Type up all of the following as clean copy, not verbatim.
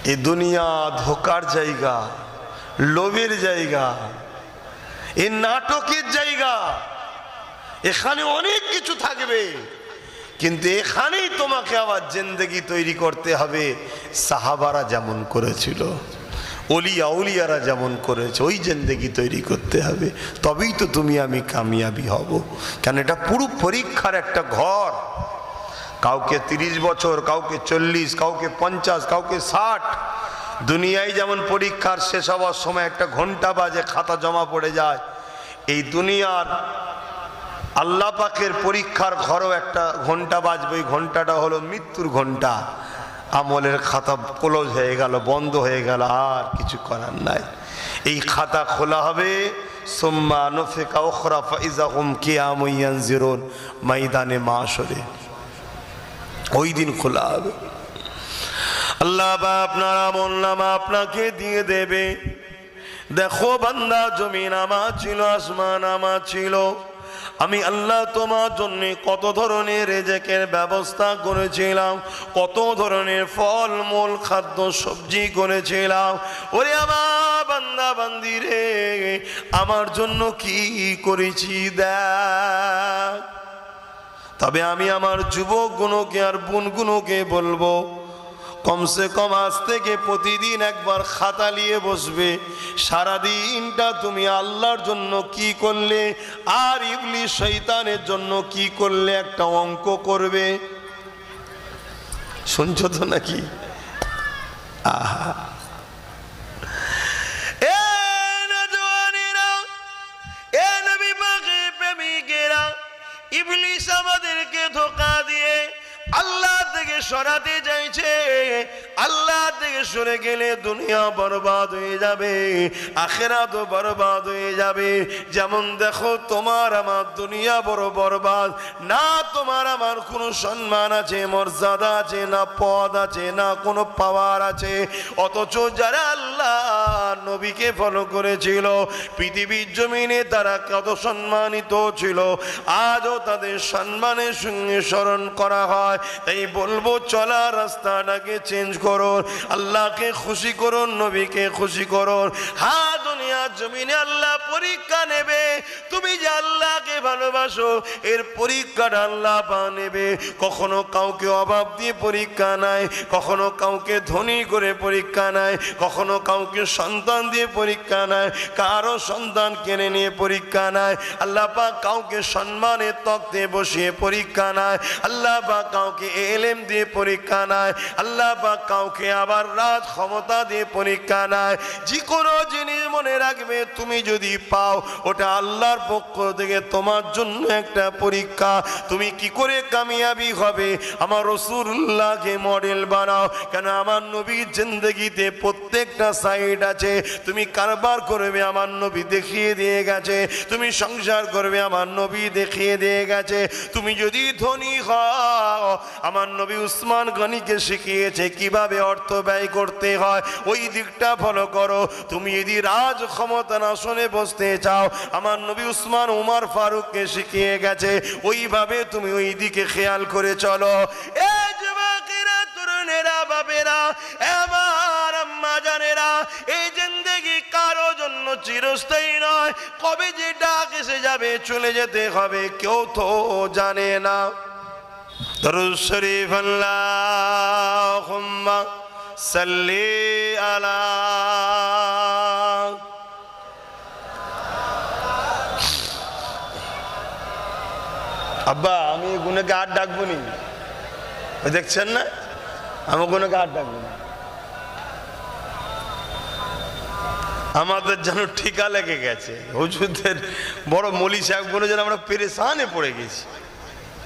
এই দুনিয়া ধোকার জায়গা, লোভের জায়গা, এই নাটকের জায়গা। এখানে অনেক কিছু থাকবে, কিন্তু এখানেই তোমাকে আবার জিন্দেগি তৈরি করতে হবে। সাহাবারা যেমন করেছিল, ওলিয়া উলিয়ারা যেমন করেছে, ওই জিন্দেগি তৈরি করতে হবে। তবেই তো তুমি আমি কামিয়াবি হব। কেন এটা পুরো পরীক্ষার একটা ঘর। কাউকে 30 বছর, কাউকে 40, কাউকে 50, কাউকে 60। দুনিয়ায় যেমন পরীক্ষার শেষ হওয়ার সময় একটা ঘন্টা বাজে, খাতা জমা পড়ে যায়, এই দুনিয়ার আল্লাহ পাকের পরীক্ষার ঘরও একটা ঘন্টা বাজবে। ওই ঘন্টাটা হলো মৃত্যুর ঘন্টা। আমলের খাতা ক্লোজ হয়ে গেল, বন্ধ হয়ে গেল, আর কিছু করার নাই। এই খাতা খোলা হবে, সুম্মা নুফিকা উখরা ফাইযা হুম কিয়ামুন ইয়ানজিরুন, ময়দানে মাশরে ওই দিন খোলা হবে। আল্লাহ বা আপনার আমলনামা আপনাকে দিয়ে দেবে। দেখো বান্দা, জমিন আমার ছিল, আসমান আমার ছিল। আমি আল্লাহ তোমার জন্য কত ধরনের রিজিকের ব্যবস্থা করেছিলাম, কত ধরনের ফল মূল খাদ্য সবজি করেছিলাম। ওরে আমার বান্দা বান্দি রে, আমার জন্য কি করেছি দেখ। তবে আমি আমার যুবক গুণকে আর বোন গুণকে বলবো, কমসে কম আজ থেকে প্রতিদিন একবার খাতা নিয়ে বসবে। সারাদিনটা তুমি আল্লাহর জন্য কি করলে আর ইবলিস শয়তানের জন্য কি করলে একটা অঙ্ক করবে। শুনছো তো নাকি? আহা, এ নওজওয়ানেরা, এ নবী পাকের প্রেমিকেরা, ইবলিস আমাদেরকে ধোঁকা দিয়ে আল্লাহ থেকে সরাতে চাইছে। আল্লাহ থেকে সরে গেলে দুনিয়া বরবাদ হয়ে যাবে, আখিরাতও বরবাদ হয়ে যাবে। যেমন দেখো, তোমার আমার দুনিয়া বড় বরবাদ। না তোমার আমার কোনো সম্মান আছে, মর্যাদা আছে, না পদ আছে, না কোনো পাওয়ার আছে। অথচ যারা আল্লাহ নবীকে ফলো করেছিল, পৃথিবীর জমিনে তারা কত সম্মানিত ছিল, আজও তাদের সম্মানের সঙ্গে স্মরণ করা হয়। তাই বলবো, চলা রাস্তাটাকে চেঞ্জ করো, আল্লাহকে খুশি করুন, নবীকে খুশি করুন। হ্যাঁ, দুনিয়ার জমিনে আল্লাহ পরীক্ষা নেবে। তুমি যে আল্লাহকে ভালোবাসো, এর পরীক্ষাটা আল্লাহ নেবে। কখনো কাউকে অভাব দিয়ে পরীক্ষা নাই, কখনো কাউকে ধনী করে পরীক্ষা নাই, কখনো কাউকে সন্তান দিয়ে পরীক্ষা নাই, কারো সন্তান কেড়ে নিয়ে পরীক্ষা নাই। আল্লাহ পাক কাউকে সম্মানের তক্তে বসিয়ে পরীক্ষা নাই। আল্লাহ পাক কাউকে এলেম দিয়ে পরীক্ষা নাই। আল্লাহ পাক কাউকে আবার রাজ ক্ষমতা দিয়ে পরীক্ষা নাই। যে কোনো জিনিস মনে রাখবে, তুমি যদি পাও, ওটা আল্লাহর পক্ষ থেকে তোমার জন্য একটা পরীক্ষা। তুমি কি করে কামিয়াবি হবে? আমার রাসূলুল্লাহকে মডেল বানাও। কেন আমার নবীর জিন্দেগিতে প্রত্যেকটা সাইড আছে। তুমি কারবার করবে, আমার নবী দেখিয়ে দিয়ে গেছে। তুমি সংসার করবে, আমার নবী দেখিয়ে দিয়ে গেছে। তুমি যদি ধনী হও, আমার নবী উসমান গনিকে শিখিয়েছে কিভাবে অর্থ ব্যয় করতে হয়, ওই দিকটা ফলো করো। তুমি যদি রাজ ক্ষমতার আসনে বসতে চাও, আমার নবী উসমান উমর ফারুককে শিখিয়ে গেছে, ওইভাবে তুমি ওই দিকে খেয়াল করে চলো। এ যুবকেরা, তরুণেরা, বাবেরা, আমার আম্মা জানেরা, এই জিন্দেগি কারো জন্য চিরস্থায়ী নয়। কবে যে ডাক এসে যাবে, চলে যেতে হবে, কেউ তো জানে না। দরুদ শরীফ আল্লাহুম্মা সাল্লি আলা। আব্বা, আমি গুণকে আর ডাকবো নি, দেখছেন না? আমি গুণকে আর ডাকবো না। আমাদের যেন ঠিকা লেগে গেছে। হুজুরদের বড় মৌলী সাহেবগুলো যেন আমরা পেরেশানে পড়ে গেছি।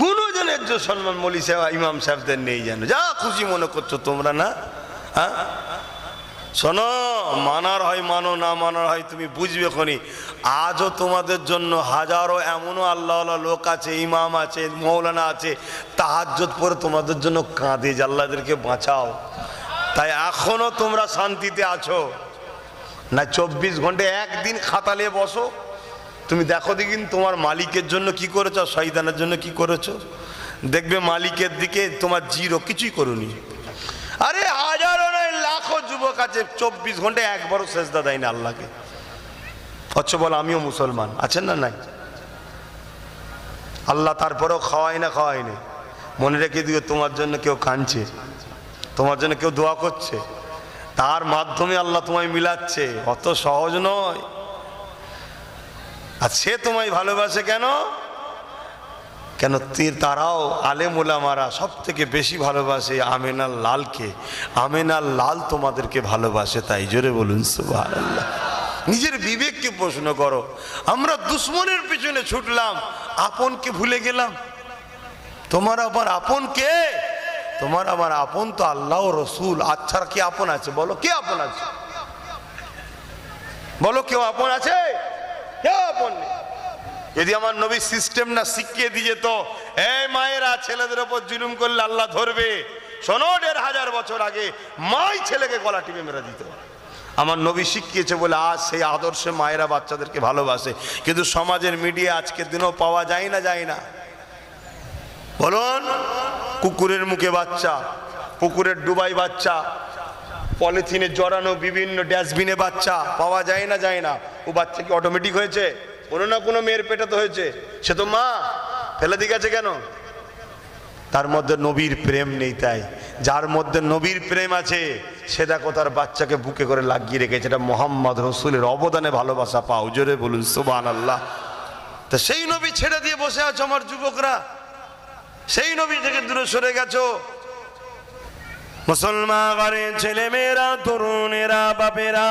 কোনো জনের যে সম্মান মৌলী সাহেব, ইমাম সাহেবদের নেই যেন। যা খুশি মনে করছো তোমরা, না? হ্যাঁ, শোনো, মানার হয় মানো, না মানার হয় তুমি বুঝবে খনি। আজও তোমাদের জন্য হাজারো এমনও আল্লাহ লোক আছে, ইমাম আছে, মৌলানা আছে, তাহাজ্জুদ পড়ে তোমাদের জন্য কাঁদে যে আল্লাহদেরকে বাঁচাও। তাই এখনো তোমরা শান্তিতে আছো না? 24 ঘন্টা একদিন খাতা নিয়ে বসো, তুমি দেখো দেখিন তোমার মালিকের জন্য কি করেছো, শয়তানের জন্য কি করেছো। দেখবে মালিকের দিকে তোমার জিরো, কিছুই করোনি। আরে হাজারো নয় লাখো যুবক আছে 24 ঘন্টা একবারও সেজদা দেয় না আল্লাহকে, অথচ বল আমিও মুসলমান। আছেন না নাই? আল্লাহ তারপরেও খাওয়াই না খাওয়াই না। মনে রেখে দিও, তোমার জন্য কেউ কাঁদছে, তোমার জন্য কেউ দোয়া করছে, তার মাধ্যমে আল্লাহ তোমায় মিলাচ্ছে। অত সহজ নয়। আর সে তোমায় ভালোবাসে কেন? কেন তারাও আলেম ওলামারা সব থেকে বেশি ভালোবাসে আমেনার লালকে। আমেনার লাল তোমাদেরকে ভালোবাসে, তাই জোরে বলুন সুবহানাল্লাহ। নিজের বিবেককে প্রশ্ন করো। আমরা দুশ্মনের পিছনে ছুটলাম, আপনকে ভুলে গেলাম। তোমার আমার আপন কে? তোমার আমার আপন তো আল্লাহ ও রসুল। আচ্ছা কি আপন আছে? বলো, কে আপন আছে? বলো, কেউ আপন আছে? কেউ আপন নেই। যদি আমার নবী সিস্টেম না শিখিয়ে দিয়ে তো, এই মায়েরা ছেলেদের উপর জুলুম করলে আল্লাহ ধরবে, শোনো 1500 বছর আগে মাই ছেলেকে গলা টিপে মেরে দিত। আমার নবী শিখিয়েছে বলে আজ সেই আদর্শে মায়েরা বাচ্চাদেরকে ভালোবাসে। কিন্তু সমাজের মিডিয়া আজকের দিনও পাওয়া যায় না, যায় না? বলুন, কুকুরের মুখে বাচ্চা, পুকুরের ডুবাই বাচ্চা, পলিথিনে জড়ানো বিভিন্ন ডাস্টবিনে বাচ্চা পাওয়া যায় না, যায় না? ও বাচ্চা কি অটোমেটিক হয়েছে? কোনো না কোনো মেয়ের পেটে তো হয়েছে, সে তো মা, ফেলে দিয়ে গেছে কেন? তার মধ্যে নবীর প্রেম নেই। তাই যার মধ্যে নবীর প্রেম আছে সে দেখো তার বাচ্চাকে বুকে করে লাগিয়ে রেখেছে। এটা মোহাম্মদ রসুলের অবদানে ভালোবাসা পাও, জোরে বলুন সুবহানাল্লাহ। তা সেই নবী ছেড়ে দিয়ে বসে আছো আমার যুবকরা, সেই নবী থেকে দূরে সরে গেছো। মুসলমান ঘরের ছেলে মেয়েরা, তরুণেরা, বাপেরা,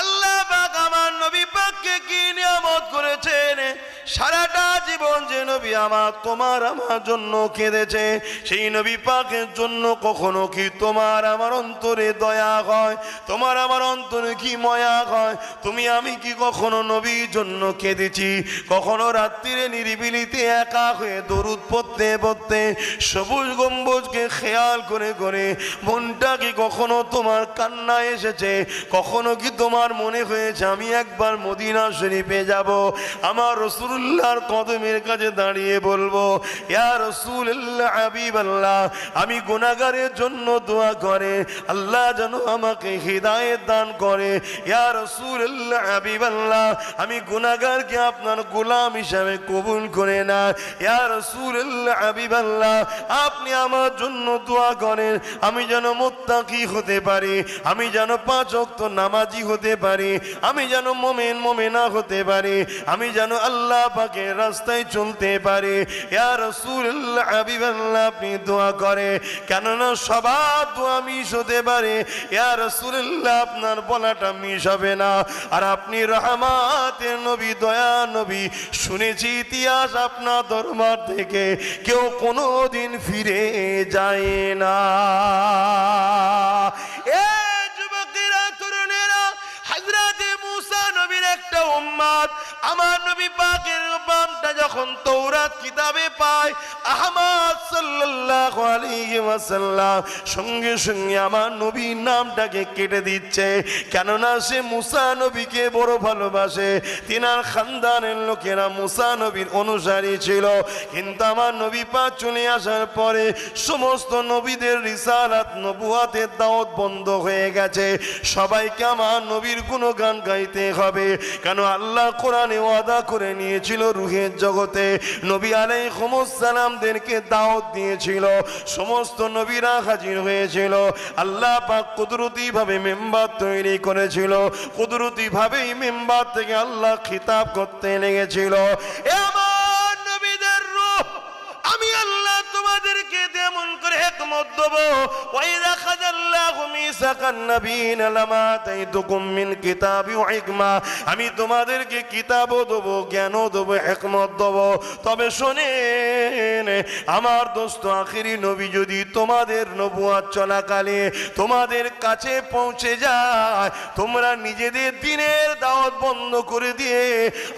আল্লাহ পাক আমার নবী পাককে কি নিয়ামত করেছেন। সারাটা জীবন যে নবী আমার তোমার আমার জন্য কেঁদেছে, সেই নবী পাকের জন্য কখনো কি তোমার আমার অন্তরে দয়া হয়? তোমার আমার অন্তরে কি মায়া হয়? তুমি আমি কি কখনো নবীর জন্য কেঁদেছি? কখনো রাত্রিরে নিরিবিলিতে একা হয়ে দরুদ পড়তে পড়তে সবুজ গম্বুজকে খেয়াল করে করে মনটা কি কখনো তোমার কান্না এসেছে? কখনো কি তোমার মনে হয়েছে আমি একবার মদিনা শরীফে যাব, আমার রাসূলুল্লাহর কদমের কাছে দাঁড়িয়ে বলবো, ইয়া রাসূলুল্লাহ, হাবিবাল্লাহ, আমি গুনাহগারের জন্য দোয়া করে আল্লাহ যেন আমাকে হিদায়াত দান করে। ইয়া রাসূলুল্লাহ, হাবিবাল্লাহ, আমি গুনাহগারকে আপনার গোলাম হিসাবে কবুল করে না। ইয়া রাসূলুল্লাহ, হাবিবাল্লাহ, আপনি আমার জন্য দোয়া করেন আমি যেন মুত্তাকি হতে পারি, আমি যেন 5 ওয়াক্ত নামাজি হতে পারি, আমি যেন মুমিন মুমিনা হতে পারি, আমি যেন আল্লাহ পাকের রাস্তায় চলতে পারি। ইয়া রাসূলুল্লাহ, হাবিবাল্লাহ, আপনি দোয়া করে, কেননা সবার দোয়া মিস হতে পারে। ইয়া রাসূলুল্লাহ, আপনার বলাটা মিস হবে না। আর আপনি রহমাতের নবী, দয়া নবী, শুনেছি ইতিহাস আপনার দরবার থেকে কেউ কোনোদিন ফিরে যায় না। একটা উম্মত আমার নবী পাকের বামটা যখন তৌরাত কিতাবে পায়, আহমদ সাল্লাল্লাহু আলাইহি ওয়াসাল্লাম সঙ্গে সঙ্গে আমার নবীর নামটাকে কেটে দিচ্ছে, কেননা সে মুসা নবীকে বড় ভালোবাসে। তিনার খানদানের লোকেরা মুসা নবীর অনুসারী ছিল। কিন্তু আমার নবী পাক চলে আসার পরে সমস্ত নবীদের রিসালাত নবুয়াতের দাওয়াত বন্ধ হয়ে গেছে। সবাইকে আমার নবীর গুণগান গাইতে হবে, কেন আল্লাহ কোরআনে ওয়াদা করে নিয়েছিল রূহের জগতে নবী আলাইহিস সালামদেরকে দাওয়াত দিয়েছিল। সমস্ত নবীরা হাজির হয়েছিল। আল্লাহ পাক কুদরতি ভাবে মেম্বার তৈরি করেছিল। কুদরতি ভাবেই মেম্বার থেকে আল্লাহ খিতাব করতে লেগেছিল, এ আমার নবীদের রূহ, আমি আল্লাহ তোমাদেরকে তেমন করে হিকমত দেব। ওয়াইদা খাযাল্লাহু মিসাকান নাবিয়িনা লামা আতাইতুকুম মিন কিতাবি ওয়া হিকমা, আমি তোমাদেরকে কিতাবও দেব, জ্ঞানও দেব, হিকমত দেব। তবে শোনেন আমার দোস্ত, আখিরি নবী যদি তোমাদের নবুয়ত চলাকালে তোমাদের কাছে পৌঁছে যায়, তোমরা নিজেদের দ্বীনের দাওয়াত বন্ধ করে দিয়ে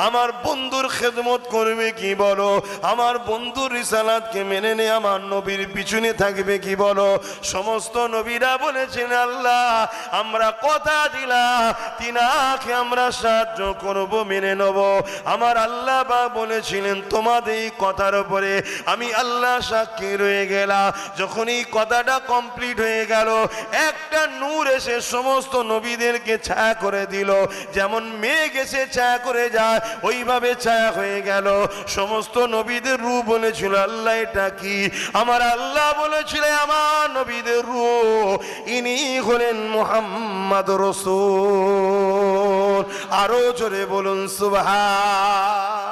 আমার বন্ধুর খেদমত করবে কি বলো? আমার বন্ধুর রিসালাতকে মেনে নিয়ে আমার নবীর পিছনে থাকবে কি বলো? সমস্ত নবীরা বলেছেন আল্লাহ আমরা কথা দিলাম তিনাকে আমরা সাহায্য করব মেনে নেব আমার আল্লাহ বা বলেছিলেন তোমাদের এই কথার উপরে আমি আল্লাহ সাক্ষী রয়ে গেলাম যখন এই কথাটা কমপ্লিট হয়ে গেল একটা নূর এসে সমস্ত নবীদেরকে ছায়া করে দিল যেমন মেঘ এসে ছায়া করে যায় ওইভাবে ছায়া হয়ে গেল সমস্ত নবীদের রূপ বলেছিল আল্লাহ এটা কি আমার আল্লাহ বলেছিল আমার নবীদের রূপ ইনি হলেন মুহাম্মদ রাসূল আরো জোরে বলুন সুবহান